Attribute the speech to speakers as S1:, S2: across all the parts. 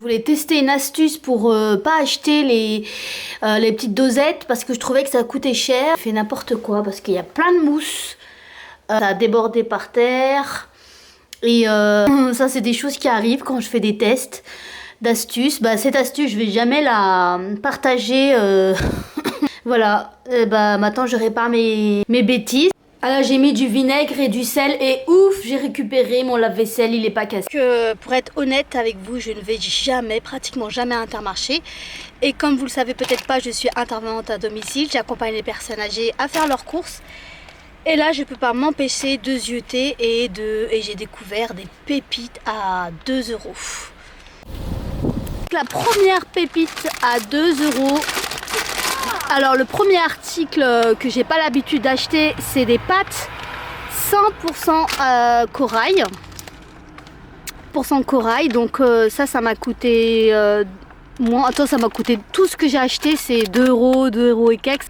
S1: Je voulais tester une astuce pour pas acheter les petites dosettes parce que je trouvais que ça coûtait cher. Je fais n'importe quoi parce qu'il y a plein de mousse. Ça a débordé par terre. Et ça, c'est des choses qui arrivent quand je fais des tests d'astuces. Bah, cette astuce, je vais jamais la partager. Voilà. Maintenant, je répare mes bêtises. Alors j'ai mis du vinaigre et du sel et ouf, j'ai récupéré mon lave-vaisselle, il est pas cassé. Pour être honnête avec vous, je ne vais jamais, pratiquement jamais à Intermarché. Et comme vous le savez peut-être pas, je suis intervenante à domicile, j'accompagne les personnes âgées à faire leurs courses. Et là, je peux pas m'empêcher de zioter et j'ai découvert des pépites à 2 €. La première pépite à 2 €. Alors le premier article que j'ai pas l'habitude d'acheter, c'est des pâtes 100% corail. Donc ça m'a coûté ça m'a coûté tout ce que j'ai acheté, c'est 2 €, 2 € et quelques.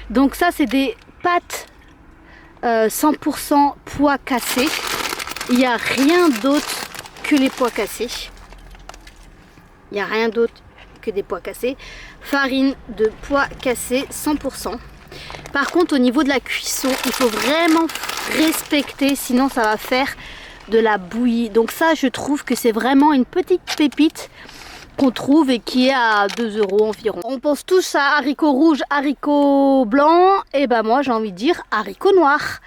S1: Donc ça c'est des pâtes 100% pois cassés. Il n'y a rien d'autre que les pois cassés. Il n'y a rien d'autre que des pois cassés. Farine de pois cassés 100%. Par contre au niveau de la cuisson, il faut vraiment respecter, sinon ça va faire de la bouillie. Donc ça, je trouve que c'est vraiment une petite pépite qu'on trouve et qui est à 2 € environ. On pense tous à haricots rouges, haricots blancs, et ben moi j'ai envie de dire haricots noirs.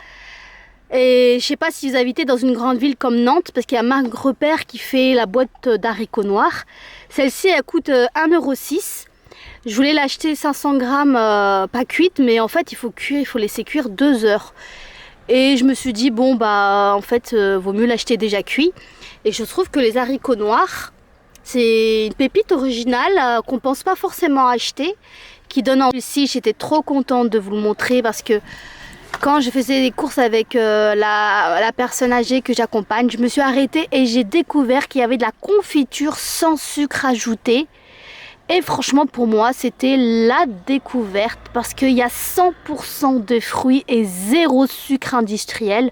S1: Et je sais pas si vous habitez dans une grande ville comme Nantes, parce qu'il y a Marc Repère qui fait la boîte d'haricots noirs. Celle-ci elle coûte 1,06 €. Je voulais l'acheter 500 grammes pas cuite, mais en fait il faut laisser cuire 2 heures. Et je me suis dit bon bah en fait vaut mieux l'acheter déjà cuit. Et je trouve que les haricots noirs, c'est une pépite originale qu'on pense pas forcément acheter, qui donne envie. Ici j'étais trop contente de vous le montrer parce que quand je faisais des courses avec la personne âgée que j'accompagne, je me suis arrêtée et j'ai découvert qu'il y avait de la confiture sans sucre ajouté. Et franchement pour moi c'était la découverte parce qu'il y a 100% de fruits et 0 sucre industriel.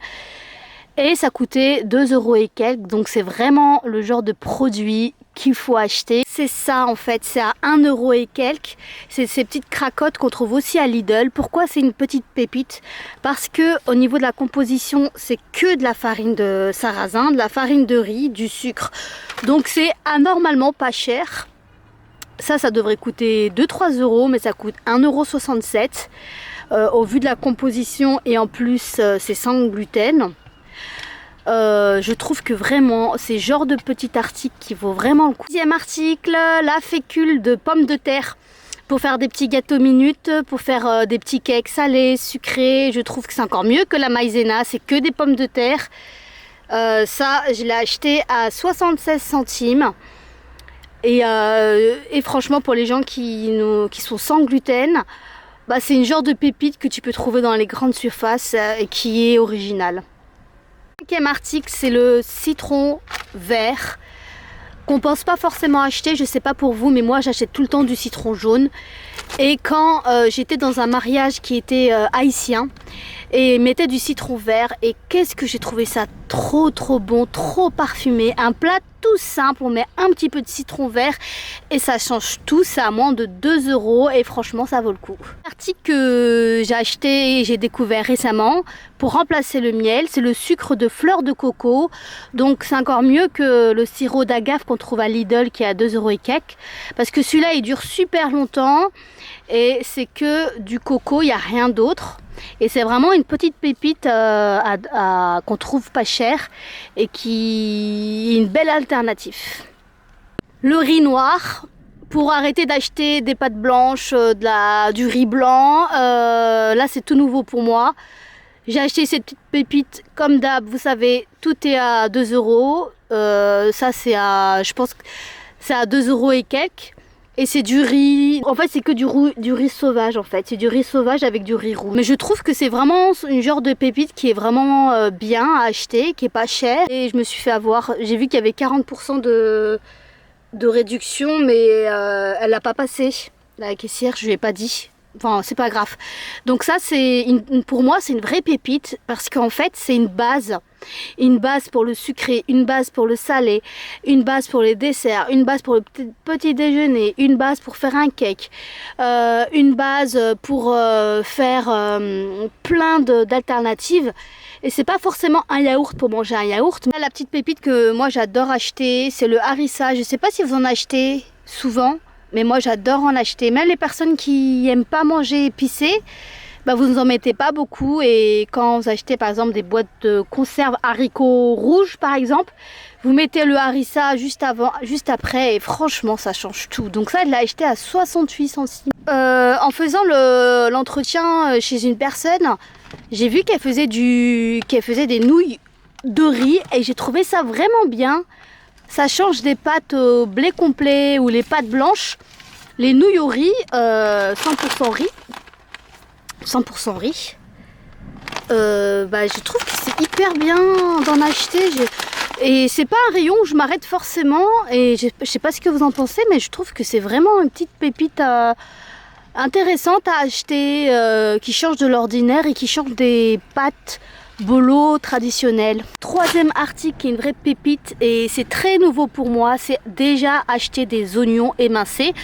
S1: Et ça coûtait 2 € et quelques, donc c'est vraiment le genre de produit qu'il faut acheter. C'est ça en fait, c'est à 1 € et quelques. C'est ces petites cracottes qu'on trouve aussi à Lidl. Pourquoi c'est une petite pépite? Parce que au niveau de la composition, c'est que de la farine de sarrasin, de la farine de riz, du sucre. Donc c'est anormalement pas cher. Ça devrait coûter 2-3 €, mais ça coûte 1,67 € au vu de la composition et en plus c'est sans gluten. Je trouve que vraiment c'est le genre de petit article qui vaut vraiment le coup. Deuxième article, la fécule de pommes de terre pour faire des petits gâteaux minutes, pour faire des petits cakes salés, sucrés. Je trouve que c'est encore mieux que la maïzena, c'est que des pommes de terre. Ça je l'ai acheté à 76 centimes. Et franchement pour les gens qui sont sans gluten, bah, c'est une genre de pépite que tu peux trouver dans les grandes surfaces et qui est originale. Le cinquième article, c'est le citron vert qu'on pense pas forcément acheter. Je sais pas pour vous, mais moi j'achète tout le temps du citron jaune. Et quand j'étais dans un mariage qui était haïtien et mettait du citron vert, et qu'est-ce que j'ai trouvé ça trop bon, trop parfumé. Un plat tout simple, on met un petit peu de citron vert et ça change tout. C'est à moins de 2 € et franchement ça vaut le coup. L'article que j'ai acheté et j'ai découvert récemment pour remplacer le miel, c'est le sucre de fleur de coco. Donc c'est encore mieux que le sirop d'agave qu'on trouve à Lidl qui est à 2 € et quelques, parce que celui-là il dure super longtemps et c'est que du coco, il n'y a rien d'autre. Et c'est vraiment une petite pépite qu'on trouve pas cher et qui est une belle alternative. Le riz noir, pour arrêter d'acheter des pâtes blanches, du riz blanc, là c'est tout nouveau pour moi. J'ai acheté cette petite pépite comme d'hab, vous savez, tout est à 2 €. Ça c'est je pense que c'est à 2 € et quelques. Et c'est du riz, en fait c'est que du riz sauvage en fait, c'est du riz sauvage avec du riz rouge. Mais je trouve que c'est vraiment une genre de pépite qui est vraiment bien à acheter, qui est pas cher. Et je me suis fait avoir, j'ai vu qu'il y avait 40% de réduction, mais elle n'a pas passé. La caissière, je lui ai pas dit. Enfin, c'est pas grave. Donc ça, pour moi, c'est une vraie pépite parce qu'en fait, c'est une base. Une base pour le sucré, une base pour le salé, une base pour les desserts, une base pour le petit déjeuner, une base pour faire un cake, une base pour faire plein d'alternatives. Et c'est pas forcément un yaourt pour manger un yaourt. Mais la petite pépite que moi j'adore acheter, c'est le harissa. Je sais pas si vous en achetez souvent, mais moi j'adore en acheter. Même les personnes qui aiment pas manger épicé, bah, vous ne en mettez pas beaucoup. Et quand vous achetez par exemple des boîtes de conserve haricots rouges par exemple, vous mettez le harissa juste avant, juste après, et franchement ça change tout. Donc ça, je l'ai acheté à 68 centimes. En faisant l'entretien chez une personne, j'ai vu qu'elle faisait des nouilles de riz et j'ai trouvé ça vraiment bien. Ça change des pâtes au blé complet ou les pâtes blanches. Les nouilles au riz, 100% riz. 100% riz. Bah, je trouve que c'est hyper bien d'en acheter. Et c'est pas un rayon où je m'arrête forcément. Et je sais pas ce que vous en pensez, mais je trouve que c'est vraiment une petite pépite intéressante à acheter, qui change de l'ordinaire et qui change des pâtes bolo traditionnelles. Troisième article qui est une vraie pépite et c'est très nouveau pour moi, c'est déjà acheter des oignons émincés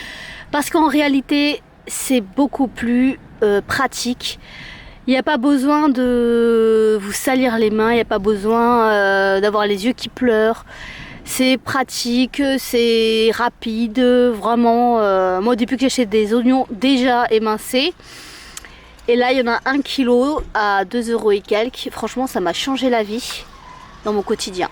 S1: parce qu'en réalité c'est beaucoup plus pratique. Il n'y a pas besoin de vous salir les mains, il n'y a pas besoin d'avoir les yeux qui pleurent. C'est pratique, c'est rapide, vraiment. Moi, depuis que j'achète des oignons déjà émincés, et là, il y en a 1 kg à 2 € et quelques. Franchement, ça m'a changé la vie dans mon quotidien.